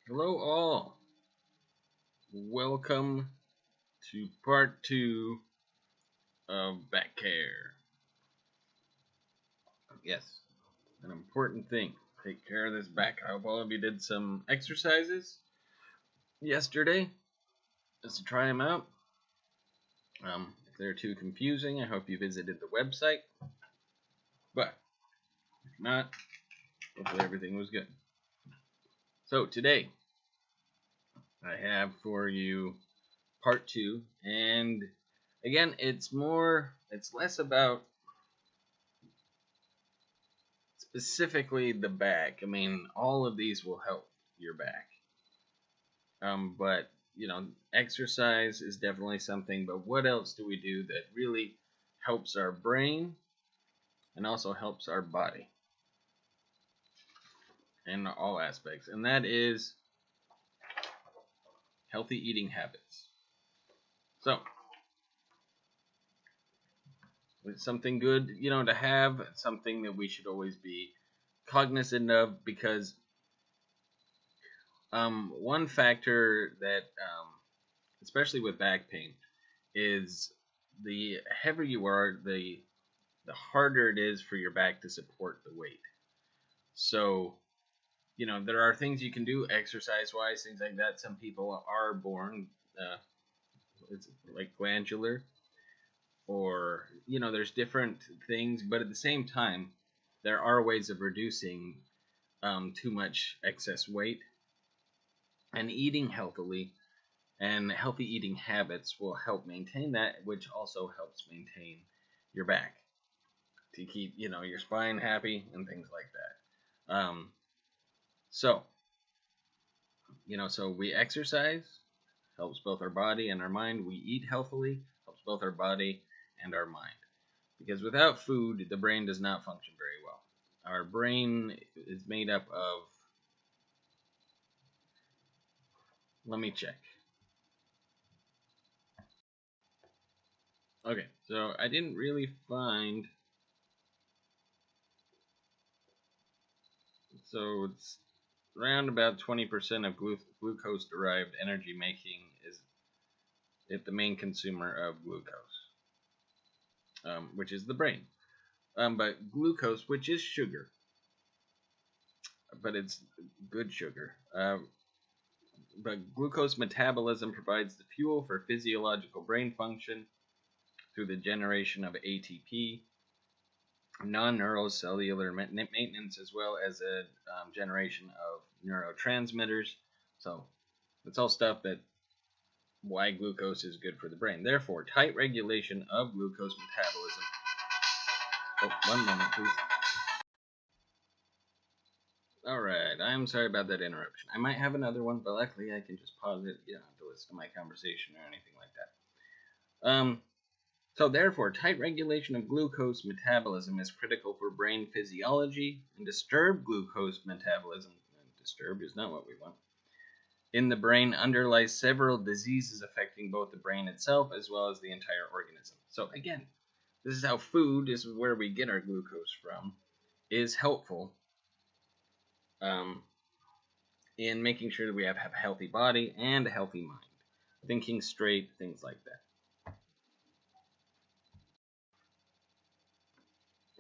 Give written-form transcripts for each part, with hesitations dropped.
Hello, all. Welcome to part 2 of back care. Yes, an important thing. Take care of this back. I hope all of you did some exercises yesterday just to try them out. If they're too confusing, I hope you visited the website. But if not, hopefully everything was good. So today, I have for you part 2, and again, it's less about specifically the back. I mean, all of these will help your back. But exercise is definitely something. But what else do we do that really helps our brain and also helps our body in all aspects? And that is healthy eating habits. So it's something good, to have. It's something that we should always be cognizant of, because one factor that, especially with back pain, is the heavier you are, the harder it is for your back to support the weight. So, there are things you can do exercise-wise, things like that. Some people are born, it's like glandular, or, there's different things. But at the same time, there are ways of reducing too much excess weight, and eating healthily. And healthy eating habits will help maintain that, which also helps maintain your back to keep, your spine happy and things like that. So we exercise, helps both our body and our mind. We eat healthily, helps both our body and our mind. Because without food, the brain does not function very well. Our brain is made up of, let me check. Okay, so I didn't really find, so it's around about 20% of glucose-derived energy making is the main consumer of glucose, which is the brain. But glucose, which is sugar, but it's good sugar. But glucose metabolism provides the fuel for physiological brain function through the generation of ATP, non-neurocellular maintenance, as well as a generation of neurotransmitters. So it's all stuff that why glucose is good for the brain. Therefore, tight regulation of glucose metabolism. Oh, one moment, please. Alright, I'm sorry about that interruption. I might have another one, but luckily I can just pause it. You don't have to listen to my conversation or anything like that. So therefore, tight regulation of glucose metabolism is critical for brain physiology, and disturbed glucose metabolism, disturbed is not what we want, in the brain underlies several diseases affecting both the brain itself as well as the entire organism. So again, this is how food, is where we get our glucose from, is helpful in making sure that we have a healthy body and a healthy mind. Thinking straight, things like that.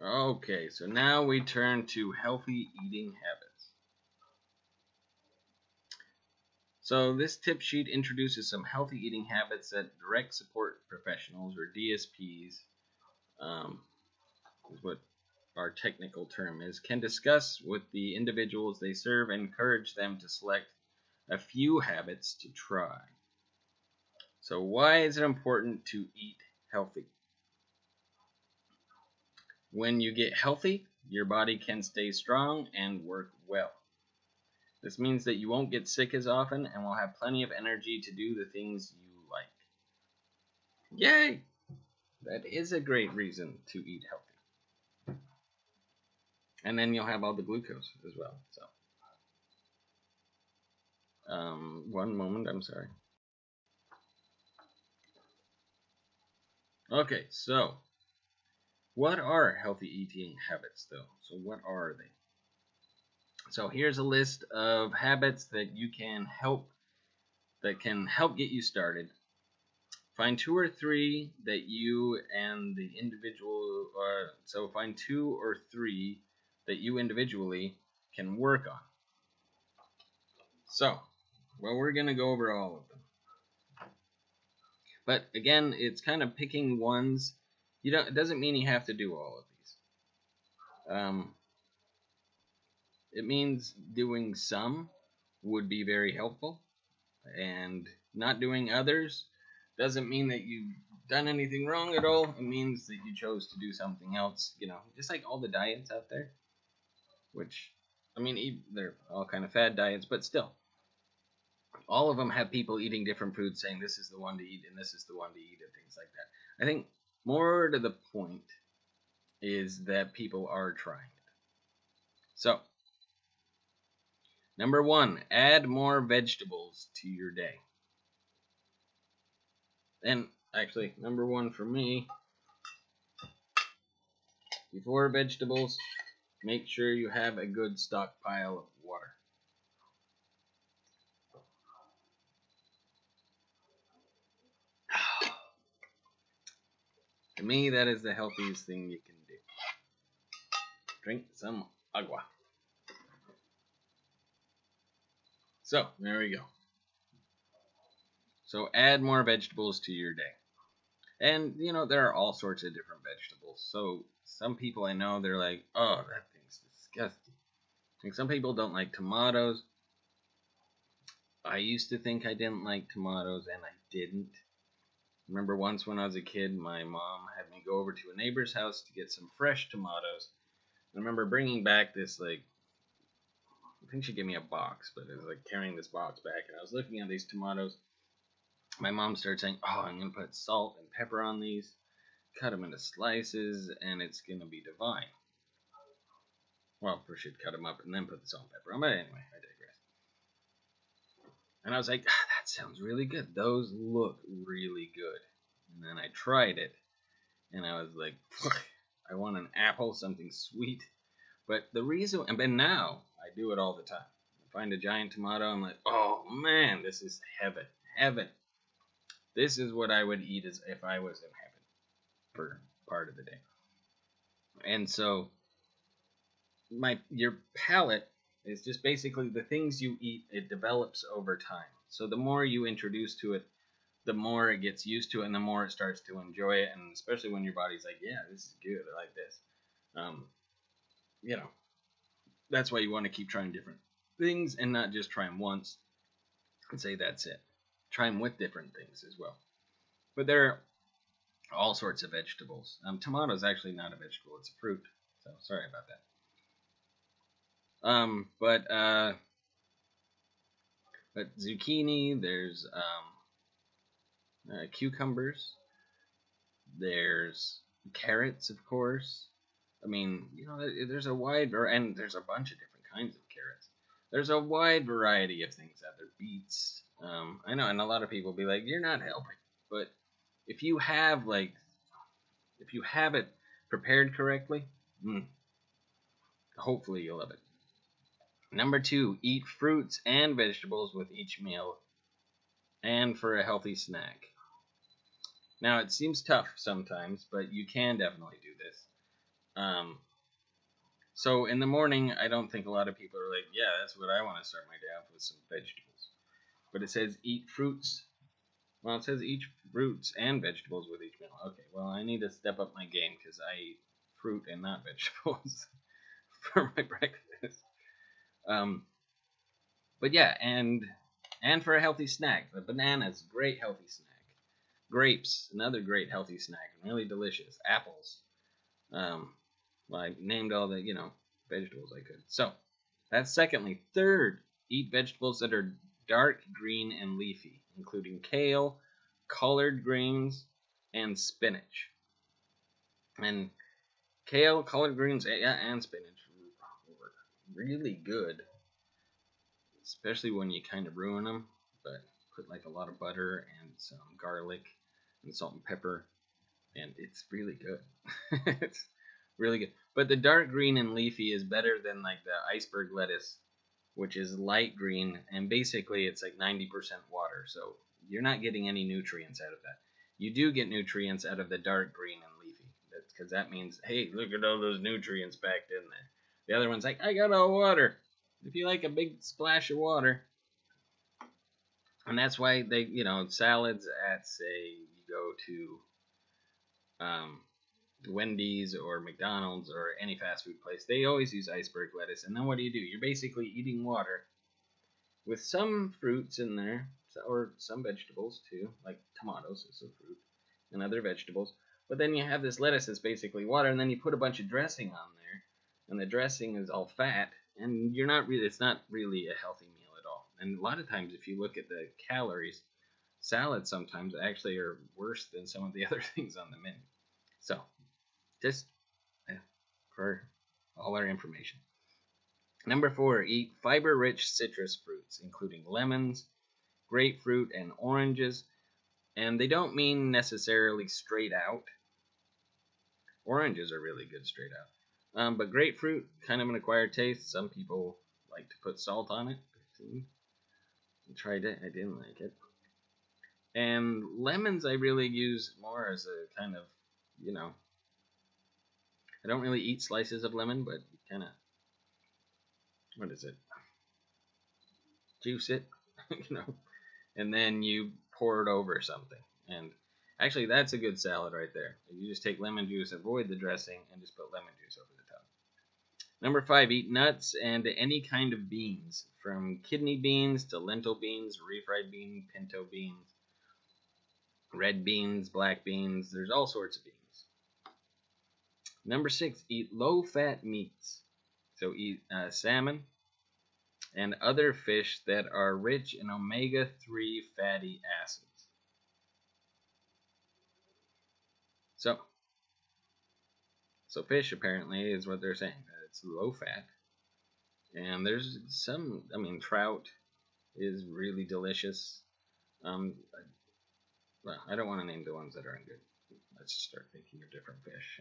Okay, so now we turn to healthy eating habits. So this tip sheet introduces some healthy eating habits that direct support professionals, or DSPs, is what our technical term is, can discuss with the individuals they serve and encourage them to select a few habits to try. So why is it important to eat healthy? When you get healthy, your body can stay strong and work well. This means that you won't get sick as often and will have plenty of energy to do the things you like. Yay! That is a great reason to eat healthy. And then you'll have all the glucose as well. So, one moment, I'm sorry. Okay, so what are healthy eating habits, though? So what are they? So here's a list of habits that can help get you started. Find two or three that you and the individual so find two or three that you individually can work on. So, well, we're going to go over all of them. But again, it's kind of picking ones. It doesn't mean you have to do all of these. It means doing some would be very helpful, and not doing others doesn't mean that you've done anything wrong at all. It means that you chose to do something else. Just like all the diets out there, which, I mean, they're all kind of fad diets, but still, all of them have people eating different foods, saying this is the one to eat and this is the one to eat and things like that. I think more to the point is that people are trying it. So, number 1, add more vegetables to your day. And actually, number 1 for me, before vegetables, make sure you have a good stockpile of water. To me, that is the healthiest thing you can do. Drink some agua. So, there we go. So, add more vegetables to your day. And, there are all sorts of different vegetables. So, some people I know, they're like, oh, that thing's disgusting. Like, some people don't like tomatoes. I used to think I didn't like tomatoes, and I didn't. Remember once when I was a kid, my mom had me go over to a neighbor's house to get some fresh tomatoes. I remember bringing back this, I think she gave me a box, but it was like carrying this box back, and I was looking at these tomatoes. My mom started saying, oh, I'm going to put salt and pepper on these, cut them into slices, and it's going to be divine. Well, first she'd cut them up and then put the salt and pepper on, but anyway, I digress. And I was like, that sounds really good. Those look really good. And then I tried it, and I was like, I want an apple, something sweet. But the reason, and now I do it all the time. I find a giant tomato, I'm like, oh man, this is heaven. Heaven. This is what I would eat as if I was in heaven for part of the day. And so your palate is just basically the things you eat, it develops over time. So the more you introduce to it, the more it gets used to it, and the more it starts to enjoy it. And especially when your body's like, yeah, this is good, I like this. That's why you want to keep trying different things and not just try them once and say that's it. Try them with different things as well. But there are all sorts of vegetables. Tomato is actually not a vegetable; it's a fruit. So sorry about that. But zucchini. There's cucumbers. There's carrots, of course. I mean, there's a wide and there's a bunch of different kinds of carrots. There's a wide variety of things out there. Beets. I know, and a lot of people be like, "You're not helping," but if you have it prepared correctly, hopefully you'll love it. Number 2, eat fruits and vegetables with each meal, and for a healthy snack. Now it seems tough sometimes, but you can definitely do this. So in the morning, I don't think a lot of people are like, yeah, that's what I want to start my day off with, some vegetables. But it says eat fruits. Well, it says eat fruits and vegetables with each meal. Okay, well, I need to step up my game because I eat fruit and not vegetables for my breakfast. But yeah, and for a healthy snack, the banana's a great healthy snack. Grapes, another great healthy snack, really delicious. Apples. Well, I named all the vegetables I could. So that's secondly. Third, eat vegetables that are dark green and leafy, including kale, collard greens, and spinach. And kale, collard greens, and spinach were really good, especially when you kind of ruin them. But put like a lot of butter and some garlic and salt and pepper, and it's really good. Really good. But the dark green and leafy is better than like the iceberg lettuce, which is light green, and basically it's like 90% water. So you're not getting any nutrients out of that. You do get nutrients out of the dark green and leafy, because that means, hey, look at all those nutrients packed in there. The other one's like, I got all water. If you like a big splash of water, and that's why they, salads at, say, you go to Wendy's or McDonald's or any fast food place, they always use iceberg lettuce. And then what do? You're basically eating water with some fruits in there, or some vegetables too, like tomatoes is a fruit, and other vegetables. But then you have this lettuce that's basically water, and then you put a bunch of dressing on there, and the dressing is all fat, and it's not really a healthy meal at all. And a lot of times, if you look at the calories, salads sometimes actually are worse than some of the other things on the menu. So, just for all our information. Number 4, eat fiber-rich citrus fruits, including lemons, grapefruit, and oranges. And they don't mean necessarily straight out. Oranges are really good straight out. But grapefruit, kind of an acquired taste. Some people like to put salt on it. I tried it. I didn't like it. And lemons I really use more as a kind of, I don't really eat slices of lemon, but kind of, what is it? Juice it, and then you pour it over something. And actually, that's a good salad right there. You just take lemon juice, avoid the dressing, and just put lemon juice over the top. Number 5, eat nuts and any kind of beans, from kidney beans to lentil beans, refried beans, pinto beans, red beans, black beans. There's all sorts of beans. Number 6, eat low-fat meats. So eat salmon and other fish that are rich in omega-3 fatty acids. So fish apparently is what they're saying. It's low fat. And there's some, trout is really delicious. Well, I don't want to name the ones that aren't good. Let's start thinking of different fish.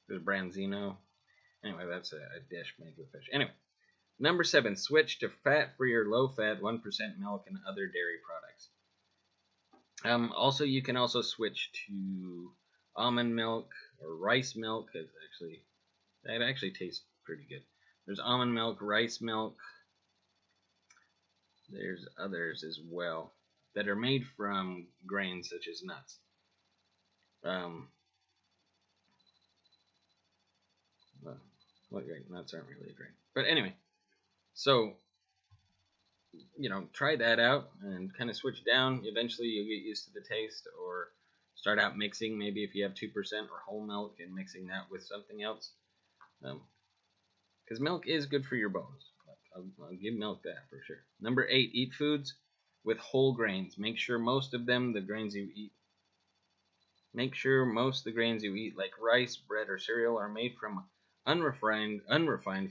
There's branzino. Anyway, that's a dish made with fish. Anyway, number 7, switch to fat-free or low-fat 1% milk and other dairy products. Also, you can also switch to almond milk or rice milk. That actually tastes pretty good. There's almond milk, rice milk. There's others as well that are made from grains such as nuts. Nuts aren't really a grain. But anyway, so, try that out and kind of switch down. Eventually you'll get used to the taste, or start out mixing, maybe if you have 2% or whole milk, and mixing that with something else. Because milk is good for your bones. I'll give milk that for sure. Number 8, eat foods with whole grains. Make sure most of the grains you eat, like rice, bread, or cereal, are made from unrefined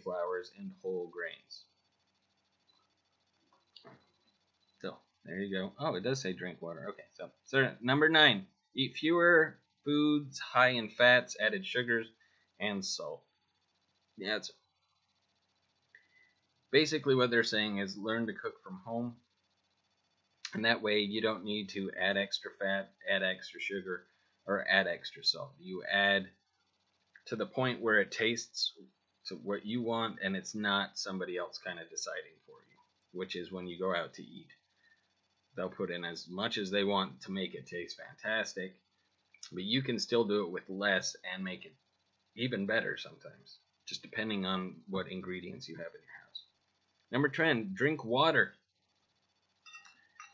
flours and whole grains. So, there you go. Oh, it does say drink water. Okay, so number 9, eat fewer foods high in fats, added sugars, and salt. Yeah, it's basically what they're saying is learn to cook from home, and that way you don't need to add extra fat, add extra sugar, or add extra salt. You add to the point where it tastes to what you want, and it's not somebody else kind of deciding for you, which is when you go out to eat. They'll put in as much as they want to make it taste fantastic, but you can still do it with less and make it even better sometimes, just depending on what ingredients you have in your house. Number 10, drink water.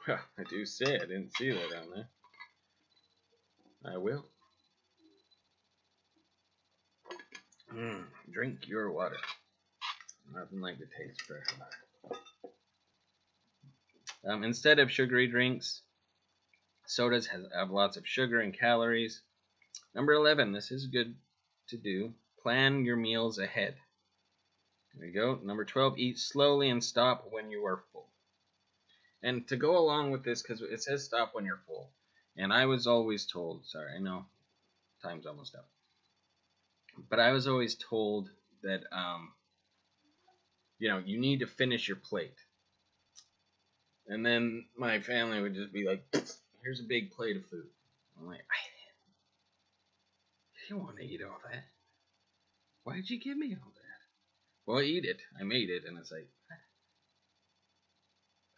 Well, I do say I didn't see that on there. I will. Drink your water. Nothing like the taste of fresh water. Instead of sugary drinks, sodas have lots of sugar and calories. Number 11, this is good to do. Plan your meals ahead. There you go. Number 12, eat slowly and stop when you are full. And to go along with this, because it says stop when you're full, and I was always told, sorry, I know time's almost up. But I was always told that you need to finish your plate. And then my family would just be like, "Here's a big plate of food." I'm like, I didn't want to eat all that. Why did you give me all that? Well, eat it. I made it, and it's like,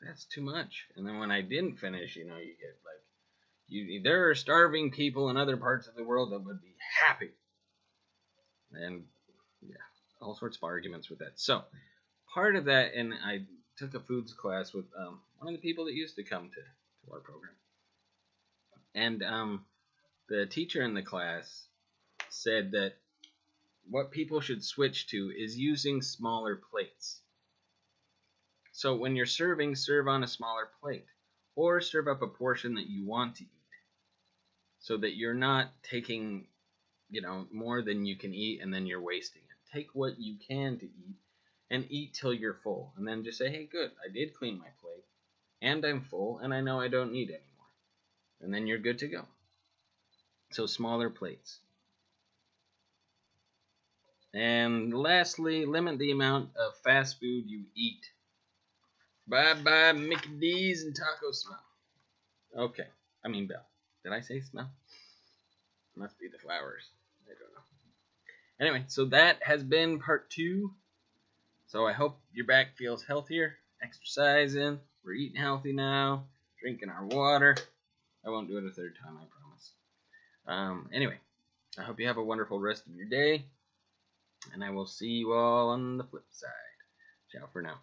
that's too much. And then when I didn't finish, you get like, there are starving people in other parts of the world that would be happy, and yeah, all sorts of arguments with that. So part of that, and I took a foods class with one of the people that used to come to our program, and the teacher in the class said that what people should switch to is using smaller plates. So when you're serving, serve on a smaller plate, or serve up a portion that you want to eat, so that you're not taking, more than you can eat and then you're wasting it. Take what you can to eat and eat till you're full, and then just say, "Hey, good, I did clean my plate, and I'm full, and I know I don't need anymore," and then you're good to go. So smaller plates. And lastly, limit the amount of fast food you eat. Bye bye Mickey D's and Taco Smell. Okay, I mean Bell. Did I say smell? Must be the flowers. I don't know. Anyway, so that has been part 2. So I hope your back feels healthier. Exercising. We're eating healthy now. Drinking our water. I won't do it a third time, I promise. Anyway, I hope you have a wonderful rest of your day. And I will see you all on the flip side. Ciao for now.